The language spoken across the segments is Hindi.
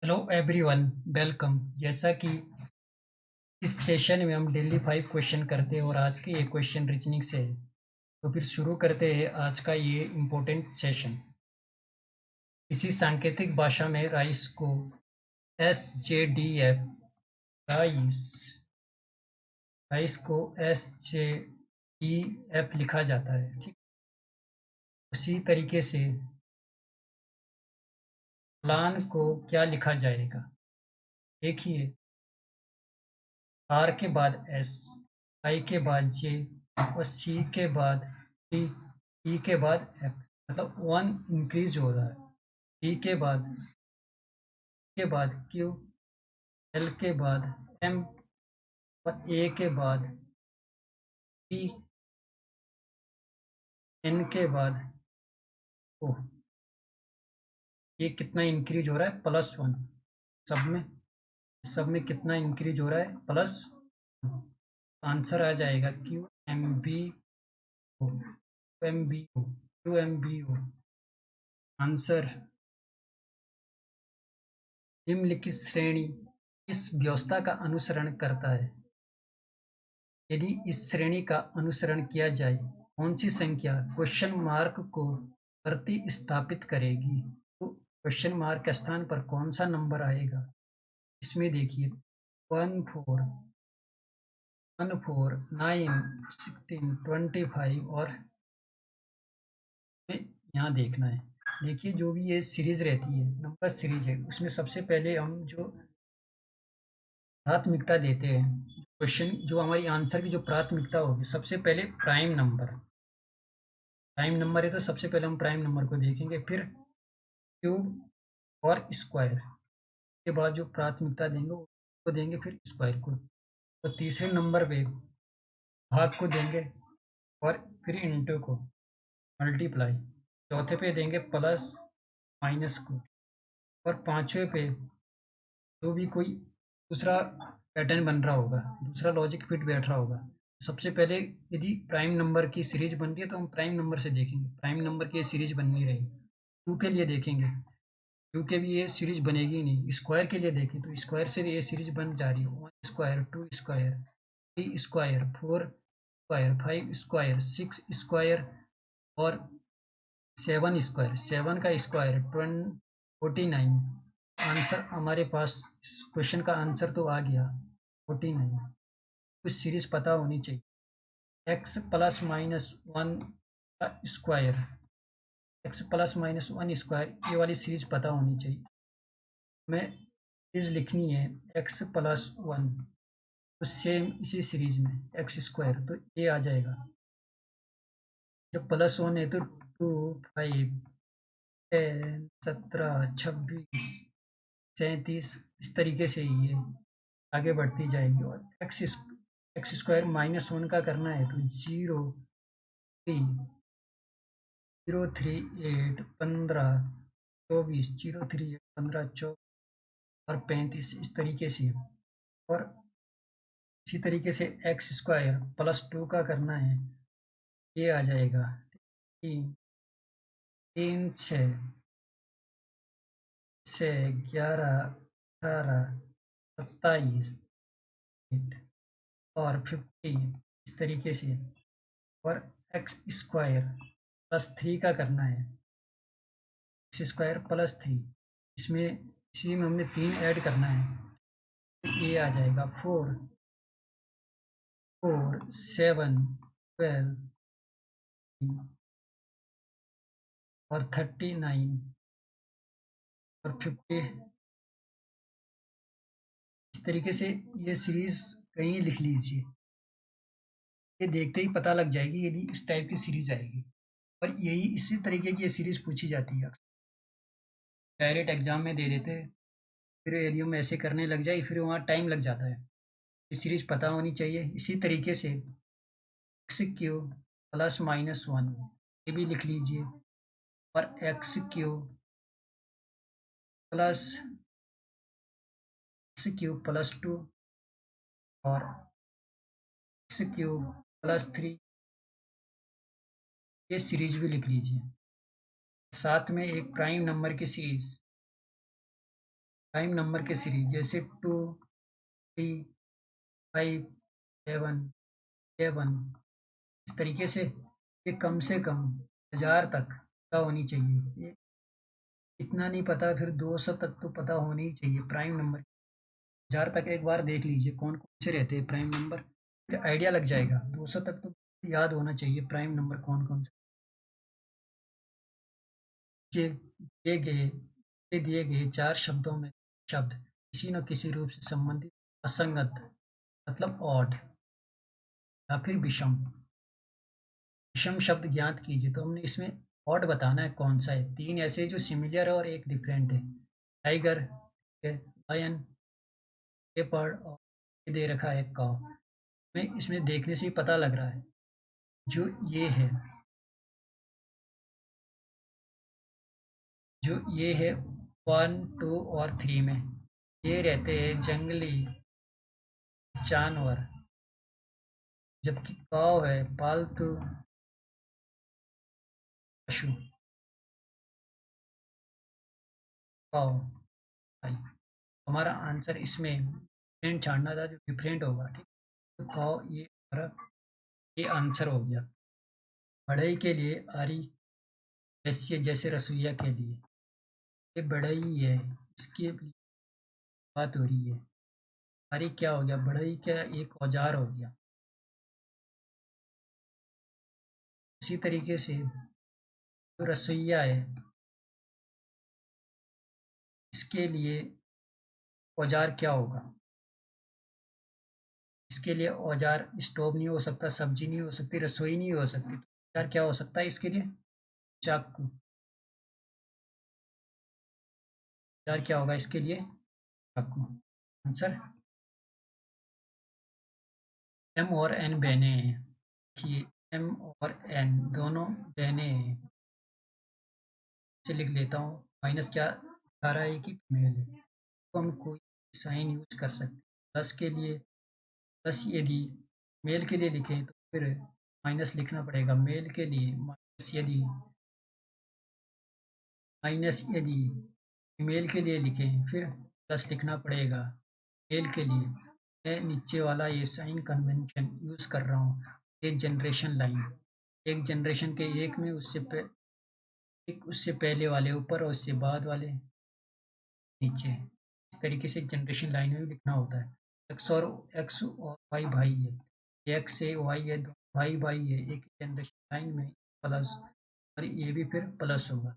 Hello everyone, welcome. जैसा कि इस सेशन में हम डेली 5 क्वेश्चन करते हैं और आज के ये क्वेश्चन रीजनिंग से है। तो फिर शुरू करते हैं आज का ये इम्पोर्टेंट सेशन। इसी सांकेतिक भाषा में राइस को SJDF, राइस राइस को SJDF लिखा जाता है। ठीक, उसी तरीके से प्लान को क्या लिखा जाएगा? देखिए, आर के बाद एस, आई के बाद जे और सी के बाद टी, ई के बाद एफ। मतलब वन इंक्रीज हो रहा है। पी के बाद क्यू, एल के बाद एम और ए के बाद पी, एन के बाद ओ। ये कितना इंक्रीज हो रहा है? +1। सब में कितना इंक्रीज हो रहा है? +1। आंसर आ जाएगा QMBO। आंसर निम्नलिखित श्रेणी इस व्यवस्था का अनुसरण करता है? यदि इस श्रेणी का अनुसरण किया जाए, कौन सी संख्या क्वेश्चन मार्क को प्रतिस्थापित करेगी? तो क्वेश्चन मार्क के स्थान पर कौन सा नंबर आएगा? इसमें देखिए, 1 4 1 4 9 16 25 और यहाँ देखना है। देखिए, जो भी ये सीरीज रहती है, नंबर सीरीज है, उसमें सबसे पहले हम जो प्राथमिकता देते हैं, क्वेश्चन जो हमारी आंसर की जो प्राथमिकता होगी, सबसे पहले प्राइम नंबर है तो सबसे पहले हम प्राइम नंबर को देखेंगे, फिर क्यूब और स्क्वायर के बाद जो प्राथमिकता देंगे उसको देंगे, फिर स्क्वायर को। तो तीसरे नंबर पे भाग को देंगे और फिर इंटू को, मल्टीप्लाई। चौथे पे देंगे प्लस माइनस को। और पांचवे पे जो भी कोई दूसरा पैटर्न बन रहा होगा, दूसरा लॉजिक फिट बैठ रहा होगा। सबसे पहले यदि प्राइम नंबर की सीरीज बनती है तो हम प्राइम नंबर से देखेंगे। प्राइम नंबर की ये सीरीज बन नहीं रही, टू के लिए देखेंगे, टू के भी ये सीरीज बनेगी ही नहीं। स्क्वायर के लिए देखें तो स्क्वायर से भी ये सीरीज बन जा रही है। 1 square, 2 square, 3 square, 4 square, 5 square, 6 square और 7 स्क्वायर। 7 का स्क्वायर 49। आंसर हमारे पास, इस क्वेश्चन का आंसर तो आ गया 49। कुछ सीरीज पता होनी चाहिए। x +-1 का स्क्वायर, x +-1 स्क्वायर, ये वाली सीरीज पता होनी चाहिए। हमें सीरीज लिखनी है x+1, तो सेम इसी सीरीज में एक्स स्क्वायर, तो ये आ जाएगा। जब +1 है तो 2, 5, 10, 17, 26, 37, इस तरीके से ही ये आगे बढ़ती जाएगी। और एक्स स्क्वायर -1 का करना है तो 0, 3, 0, 3, 8, 15, 24, 0, 3, 8, 15, 24 और 35, इस तरीके से। और इसी तरीके से x² +2 का करना है, ये आ जाएगा 3, 3, 6, 11, 18, 27 और 50, इस तरीके से। और x² +3 का करना है, x² +3, इसमें इसी में हमने 3 ऐड करना है, ये आ जाएगा 4, 4, 7, 12 और 39 और 50। इस तरीके से ये सीरीज कहीं लिख लीजिए, ये देखते ही पता लग जाएगी यदि इस टाइप की सीरीज आएगी। और यही इसी तरीके की ये सीरीज पूछी जाती है, डायरेक्ट एग्जाम में दे देते हैं, फिर एरियो में ऐसे करने लग जाए, फिर वहाँ टाइम लग जाता है। ये सीरीज पता होनी चाहिए। इसी तरीके से x³ +-1, ये भी लिख लीजिए। और x³ +2 और x³ +3, ये सीरीज भी लिख लीजिए। साथ में एक प्राइम नंबर की सीरीज प्राइम नंबर के सीरीज जैसे 2, 3, 5, 7, 11, इस तरीके से कम 1000 तक पता होनी चाहिए। ये इतना नहीं पता फिर 200 तक तो पता होनी ही चाहिए प्राइम नंबर। 1000 तक एक बार देख लीजिए कौन कौन से रहते हैं प्राइम नंबर, फिर आइडिया लग जाएगा। 200 तक तो याद होना चाहिए प्राइम नंबर कौन कौन से। दिए गए दिए गए 4 शब्दों में शब्द किसी न किसी रूप से संबंधित असंगत मतलब ऑड या फिर विषम विषम शब्द ज्ञात कीजिए। तो हमने इसमें ऑड बताना है कौन सा है। 3 ऐसे जो सिमिलर है और एक डिफरेंट है। टाइगर, लायन, लेपर्ड और ये दे रखा है काऊ। हमें इसमें देखने से ही पता लग रहा है जो ये है जो ये है 1, 2 और 3 में ये रहते हैं जंगली जानवर, जबकि काऊ है पालतू पशु। काऊ भाई, हमारा आंसर इसमें डिफरेंट छाड़ना था जो डिफरेंट होगा। ठीक, तो काऊ ये हमारा ये आंसर हो गया। बढ़ई के लिए आरी वैश्य जैसे रसोईया के लिए ये बढ़ई है, इसकी बात हो रही है। आरी क्या हो गया, बढ़ई क्या एक औजार हो गया। इसी तरीके से जो रसोईया है इसके लिए औजार क्या होगा। इसके लिए औजार स्टोव नहीं हो सकता, सब्जी नहीं हो सकती, रसोई नहीं हो सकती। तो औजार क्या हो सकता है इसके लिए, चाकू। औजार क्या होगा इसके लिए, चाकू। आंसर एम और एन बहने हैं कि एम और एन दोनों बहने हैं। इसे लिख लेता हूँ। माइनस क्या दिखा रहा है कि फीमेल है, तो हम कोई साइन यूज कर सकते हैं। प्लस के लिए प्लस यदि मेल के लिए लिखें तो फिर माइनस लिखना पड़ेगा मेल के लिए। माइनस यदि फीमेल के लिए लिखें फिर प्लस लिखना पड़ेगा मेल के लिए। मैं नीचे वाला ये साइन कन्वेंशन यूज कर रहा हूँ। एक जनरेशन लाइन, एक जनरेशन के एक में एक उससे पहले वाले ऊपर और उससे बाद वाले नीचे। इस तरीके से जनरेशन लाइन में भी लिखना होता है। एक्स और वाई भाई है, एक्स से वाई है, दो भाई भाई है एक जनरेशन लाइन में। प्लस और ये भी फिर प्लस होगा।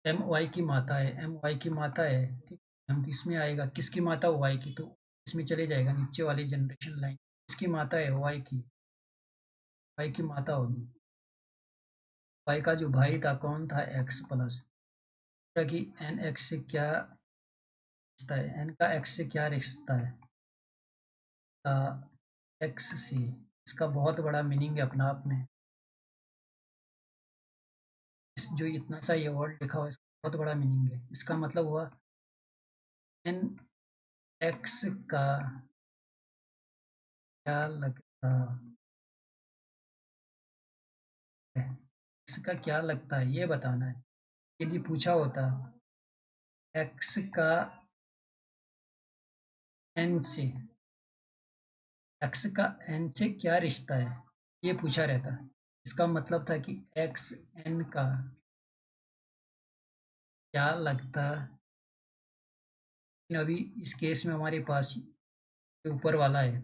एम वाई की माता है, एम वाई की माता है। ठीक, हम तो इसमें आएगा किसकी माता वाई की, तो इसमें चले जाएगा नीचे वाली जनरेशन लाइन। किसकी माता है वाई की माता होगी। वाई का जो भाई था कौन था, एक्स प्लस। कि एन एक्स से क्या रिश्ता है, एन का एक्स से क्या रिश्ता है, का एक्स से। इसका बहुत बड़ा मीनिंग है अपना आप में। जो इतना सा ये वर्ड लिखा हुआ है इसका बहुत बड़ा मीनिंग है। इसका मतलब हुआ एन एक्स का क्या लगता है, एक्स का क्या लगता है ये बताना है। यदि पूछा होता एक्स का एन से, एक्स का एन से क्या रिश्ता है, ये पूछा रहता। इसका मतलब था कि एक्स एन का क्या लगता। लेकिन अभी इस केस में हमारे पास जो ऊपर वाला है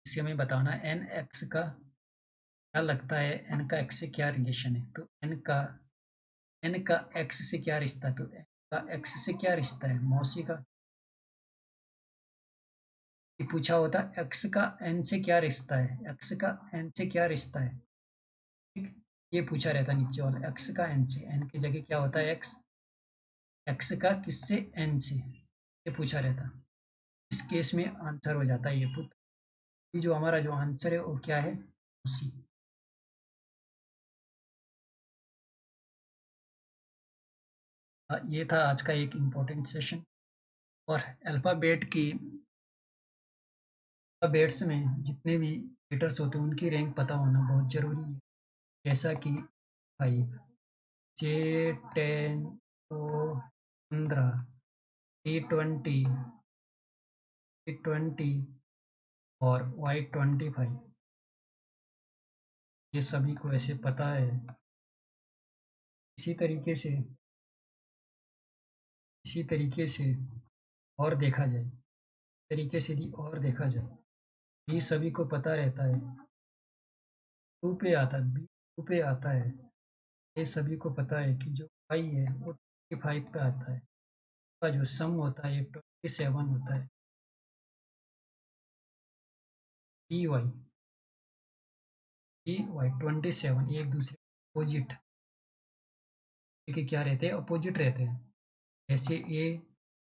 इसे हमें बताना एन एक्स का क्या लगता है, एन का एक्स से क्या रिलेशन है। तो एन का एक्स से क्या रिश्ता है, तो एन का एक्स से क्या रिश्ता है, मौसी का। ये पूछा होता एक्स का एन से क्या रिश्ता है, एक्स का एन से क्या रिश्ता है। ठीक, ये पूछा रहता नीचे वाला एक्स का एन से। एन की जगह क्या होता है एक्स, एक्स का किससे एन से, ये पूछा रहता। इस केस में आंसर हो जाता है ये पुत्र। ये जो हमारा जो आंसर है वो क्या है, मौसी। ये था आज का एक इम्पोर्टेंट सेशन। और अल्फ़ाबेट की अल्फ़ाबेट्स में जितने भी लेटर्स होते हैं उनकी रैंक पता होना बहुत ज़रूरी है। जैसा कि 5, जे 10 ओ 15, T20, T20 और Y25, ये सभी को ऐसे पता है। इसी तरीके से और देखा जाए, तरीके से यदि और देखा जाए, ये सभी को पता रहता है, 2 पे आता है, बी 2 पे आता है। ये सभी को पता है कि जो y है वो 25 पे आता है, का जो सम होता है 27 होता है। dy 27, ये एक दूसरे अपोजिट के क्या रहते हैं, अपोजिट रहते हैं। ऐसे ए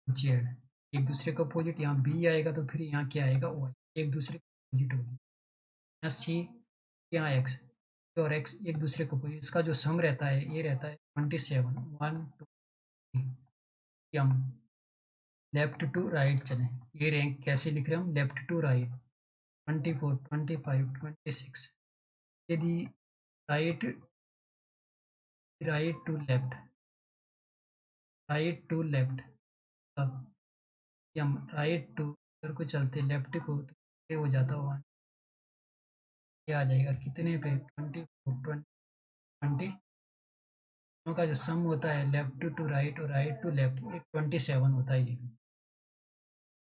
जेड एक दूसरे का अपोजिट, यहाँ बी आएगा तो फिर यहाँ क्या आएगा, वाई, एक दूसरे का अपोजिट होगी। यहाँ सी, यहाँ एक्स, और एक्स एक दूसरे को अपोजिट, इसका जो सम रहता है ये रहता है 27, 1 2 3। हम लेफ्ट टू राइट चलें, ये रैंक कैसे लिख रहे हैं हम, लेफ्ट टू राइट, 24 25 26। यदि right right to left, right to left, अब हम राइट टू इधर को चलते लेफ्ट को तो ये हो जाता है 1, ये आ जाएगा कितने पे, 24 20, दोनों का जो सम होता है लेफ्ट टू राइट और राइट टू लेफ्ट, ये 27 होता है। ये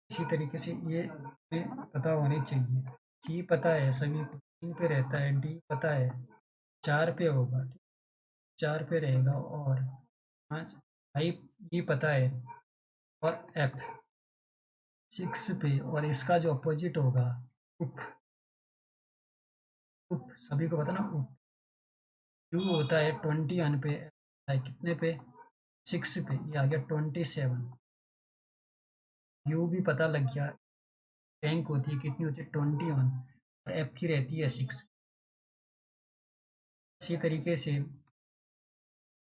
इसी तरीके से ये हमें पता होनी चाहिए। सी पता है सभी को, 3 पे रहता है, डी पता है 4 पे होगा, 4 पे रहेगा, और 5 फाइव ये पता है, और एफ 6 पे, और इसका जो अपोजिट होगा उप, उप सभी को पता ना, उप यू होता है 21 पे, है कितने पे, 6 पे, ये आ गया 27। यू भी पता लग गया, रैंक होती है कितनी होती है 21, और एफ की रहती है 6। इसी तरीके से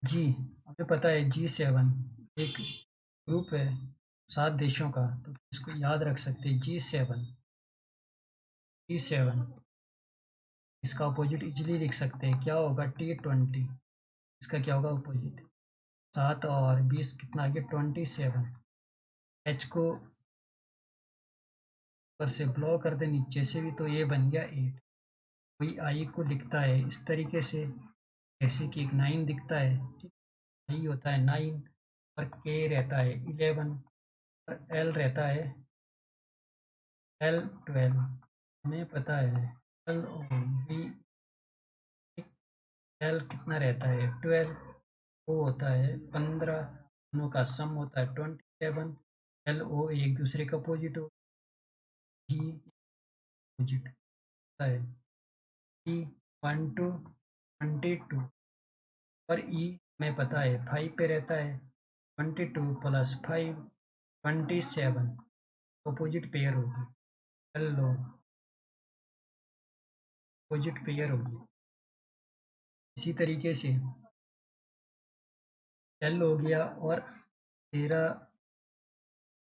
जी, हमें पता है G7 एक ग्रुप है 7 देशों का, तो इसको याद रख सकते हैं G7, G7। इसका अपोजिट इजीली लिख सकते हैं, क्या होगा, T20, इसका क्या होगा अपोजिट, 7 और 20 कितना आ गया 27। एच को ऊपर से ब्लॉक कर दे, नीचे से भी, तो ये बन गया 8। कोई आई को लिखता है इस तरीके से, जैसे कि एक 9 दिखता है, ठीक, आई होता है 9, और के रहता है 11, और एल रहता है एल 12। हमें पता है एल ओ वी, एल कितना रहता है 12, ओ होता है 15, दोनों का सम होता है 27। एल ओ एक दूसरे का अपोजिट हो, जी अपोजिट होता है, ई 1 टू 22, और ई हमें पता है 5 पे रहता है, 22 प्लस 5 27, अपोजिट पेयर होगी, एल लो अपोजिट पेयर होगी। इसी तरीके से एल हो गया, और तेरा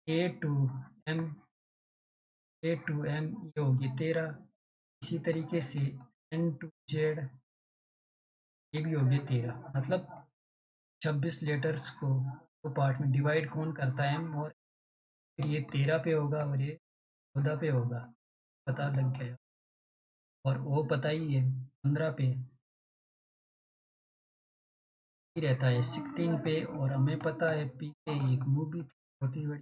A2M, A2M ये होगी 13। इसी तरीके से N2Z ये भी होगी 13। मतलब 26 लेटर्स को दो पार्ट में डिवाइड कौन करता है M, और फिर ये 13 पे होगा और ये 14 पे होगा, पता लग गया। और वो पता ही है 15 पे ही रहता है, 16 पे, और हमें पता है पी के एक मूवी होती बड़ी,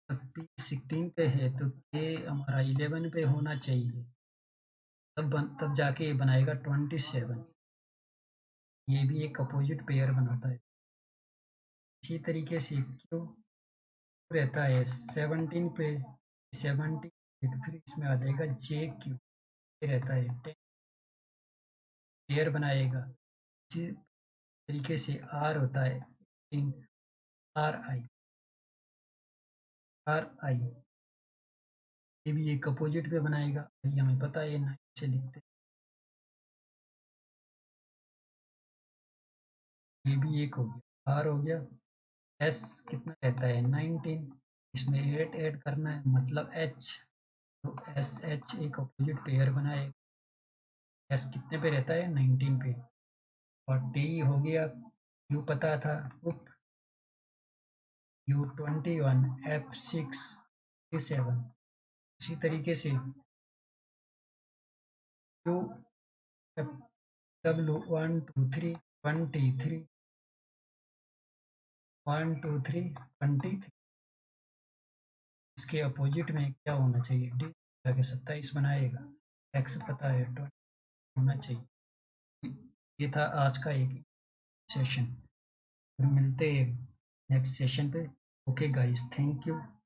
पी 16 पे है तो के हमारा 11 पे होना चाहिए, तब जाके ये बनाएगा 27। ये भी एक अपोजिट पेयर बनाता है। इसी तरीके से क्यू रहता है 17 पे, 17 पे तो फिर इसमें आ जाएगा जे क्यू, ये रहता है 10 पेयर बनाएगा। इसी तरीके से आर होता है इन, आर आई, आर आई ये भी एक अपोजिट पे बनाएगा, ये हमें पता है 9 से लिखते हैं। ये भी एक हो गया, आर हो गया। एस कितना रहता है 19, इसमें 8 ऐड करना है, मतलब एच, तो एस एच एक अपोजिट पेयर बनाए, एस कितने पे रहता है 19 पे। और टी हो गया, यू पता था उप, U21 F6 7। इसी तरीके से Q W1 2 3 23 1 2 3 23। इसके अपोजिट में क्या होना चाहिए? डी जाके 27 बनाएगा। एक्स पता है 20 होना चाहिए। ये था आज का एक सेशन। फिर मिलते हैं नेक्स्ट सेशन पे। Okay guys, thank you.